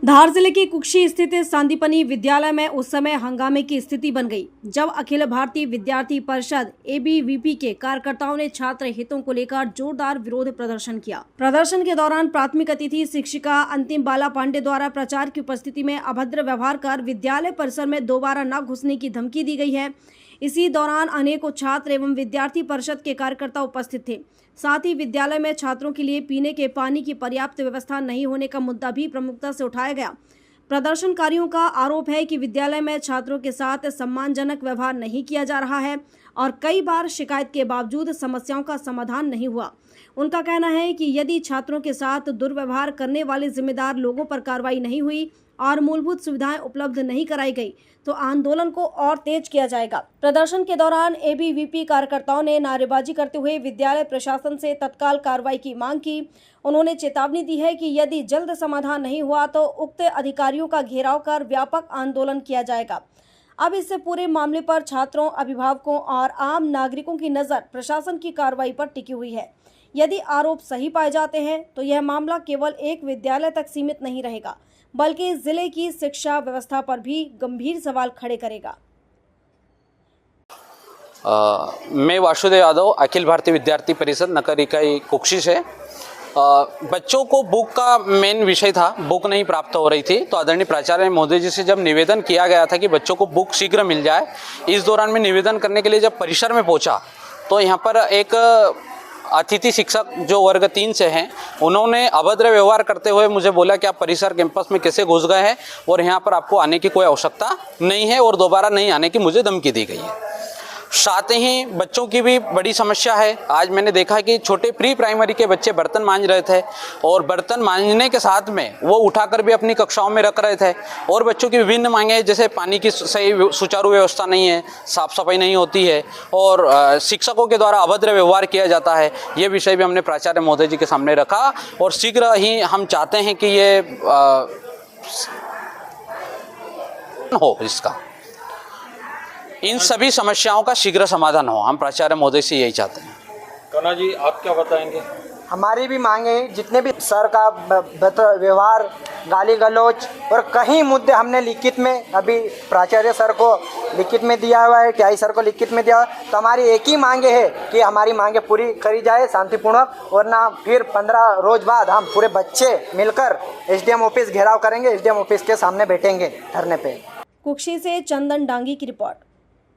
धार जिले के कुक्षी स्थित सांदीपनी विद्यालय में उस समय हंगामे की स्थिति बन गई जब अखिल भारतीय विद्यार्थी परिषद एबीवीपी के कार्यकर्ताओं ने छात्र हितों को लेकर जोरदार विरोध प्रदर्शन किया। प्रदर्शन के दौरान प्राथमिक अतिथि शिक्षिका अंतिम बाला पांडे द्वारा प्राचार्य की उपस्थिति में अभद्र व्यवहार कर विद्यालय परिसर में दोबारा न घुसने की धमकी दी गई है। इसी दौरान अनेकों छात्र एवं विद्यार्थी परिषद के कार्यकर्ता उपस्थित थे। साथ ही विद्यालय में छात्रों के लिए पीने के पानी की पर्याप्त व्यवस्था नहीं होने का मुद्दा भी प्रमुखता से उठाया गया। प्रदर्शनकारियों का आरोप है कि विद्यालय में छात्रों के साथ सम्मानजनक व्यवहार नहीं किया जा रहा है और कई बार शिकायत के बावजूद समस्याओं का समाधान नहीं हुआ। उनका कहना है कि यदि छात्रों के साथ दुर्व्यवहार करने वाले जिम्मेदार लोगों पर कार्रवाई नहीं हुई और मूलभूत सुविधाएं उपलब्ध नहीं कराई गई तो आंदोलन को और तेज किया जाएगा। प्रदर्शन के दौरान एबीवीपी कार्यकर्ताओं ने नारेबाजी करते हुए विद्यालय प्रशासन से तत्काल कार्रवाई की मांग की। उन्होंने चेतावनी दी है कि यदि जल्द समाधान नहीं हुआ तो उक्त अधिकारियों का घेराव कर व्यापक आंदोलन किया जाएगा। अब इससे पूरे मामले पर छात्रों, अभिभावकों और आम नागरिकों की नज़र प्रशासन की कार्रवाई पर टिकी हुई है। यदि आरोप सही पाए जाते हैं तो यह मामला केवल एक विद्यालय तक सीमित नहीं रहेगा बल्कि जिले की शिक्षा व्यवस्था पर भी गंभीर सवाल खड़े करेगा। मैं वासुदेव यादव, अखिल भारतीय विद्यार्थी परिषद नगर इकाई कुक्षी से। बच्चों को बुक का मेन विषय था, बुक नहीं प्राप्त हो रही थी, तो आदरणीय प्राचार्य महोदय जी से जब निवेदन किया गया था कि बच्चों को बुक शीघ्र मिल जाए, इस दौरान मैं निवेदन करने के लिए जब परिसर में पहुंचा तो यहाँ पर एक अतिथि शिक्षक जो वर्ग 3 से हैं, उन्होंने अभद्र व्यवहार करते हुए मुझे बोला कि आप परिसर कैंपस में कैसे घुस गए हैं और यहाँ पर आपको आने की कोई आवश्यकता नहीं है और दोबारा नहीं आने की मुझे धमकी दी गई है। साथ ही बच्चों की भी बड़ी समस्या है। आज मैंने देखा कि छोटे प्री प्राइमरी के बच्चे बर्तन मांज रहे थे और बर्तन मांजने के साथ में वो उठाकर भी अपनी कक्षाओं में रख रहे थे और बच्चों की विभिन्न मांगे जैसे पानी की सही सुचारू व्यवस्था नहीं है, साफ सफाई नहीं होती है और शिक्षकों के द्वारा अभद्र व्यवहार किया जाता है। ये विषय भी हमने प्राचार्य महोदय जी के सामने रखा और शीघ्र ही हम चाहते हैं कि ये हो, इसका इन सभी समस्याओं का शीघ्र समाधान हो। हम प्राचार्य महोदय से यही चाहते हैं। कन्हा जी, आप क्या बताएंगे? हमारी भी मांगे, जितने भी सर का व्यवहार, गाली गलौज और कई मुद्दे हमने लिखित में अभी प्राचार्य सर को लिखित में दिया हुआ है, टीआई सर को लिखित में दिया हुआ है। तो हमारी एक ही मांगे है कि हमारी मांगे पूरी करी जाए शांतिपूर्वक, वरना फिर 15 रोज बाद हम पूरे बच्चे मिलकर एसडीएम ऑफिस घेराव करेंगे, एसडीएम ऑफिस के सामने बैठेंगे धरने पे। कुक्षी से चंदन डांगी की रिपोर्ट।